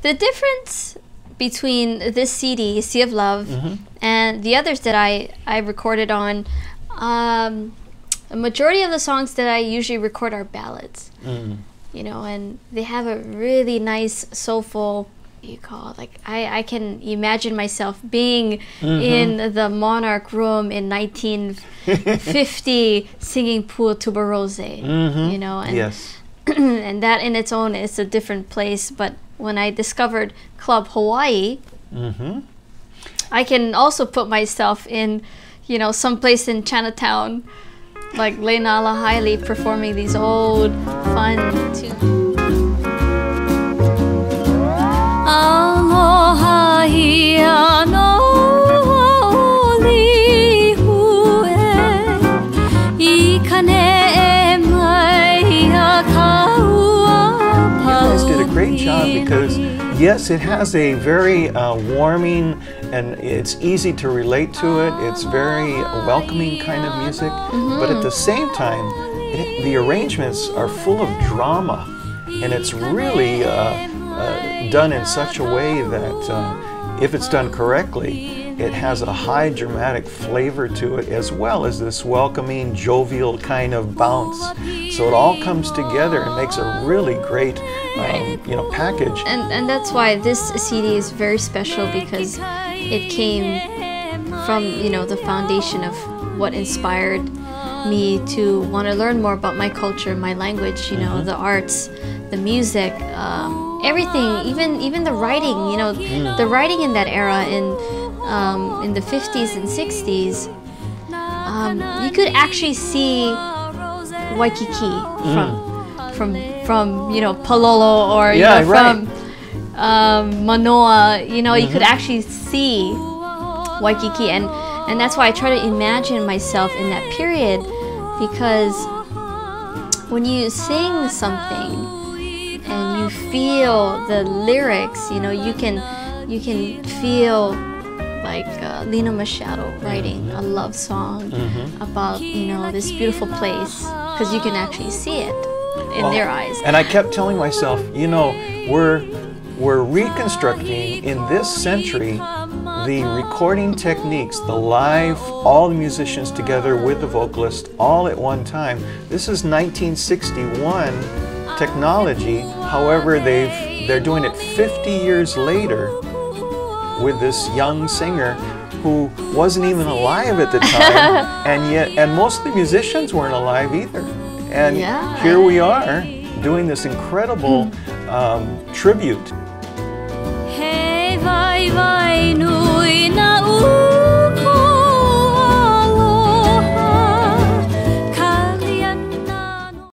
The difference between this CD, Sea of Love, and the others that I recorded on, a majority of the songs that I usually record are ballads. You know, and they have a really nice, soulful, like I can imagine myself being in the Monarch Room in 1950 singing Pour Tuberose, you know, and, and that in its own is a different place. But when I discovered Club Hawaii, I can also put myself in, you know, someplace in Chinatown, like Le'Nala Haile performing these old, fun tunes. You guys did a great job because, yes, it has a very warming, and it's easy to relate to it. It's very welcoming kind of music, but at the same time, the arrangements are full of drama, and it's really done in such a way that if it's done correctly, it has a high dramatic flavor to it, as well as this welcoming, jovial kind of bounce. So it all comes together and makes a really great you know, package. And that's why this CD is very special, because it came from, you know, the foundation of what inspired me to want to learn more about my culture, my language, you know, the arts, the music, everything, even the writing, you know, the writing in that era in the 50s and 60s, you could actually see Waikiki from you know, Palolo, or you know, from Manoa, you know, you could actually see Waikiki, and that's why I try to imagine myself in that period, because when you sing something and you feel the lyrics, you know, you can feel like Lino Machado writing a love song about, you know, this beautiful place, because you can actually see it in their eyes. And I kept telling myself, you know, we're reconstructing in this century the recording techniques, the live, all the musicians together with the vocalist all at one time. This is 1961 technology. However, they're doing it 50 years later with this young singer who wasn't even alive at the time, and most of the musicians weren't alive either. And here we are doing this incredible tribute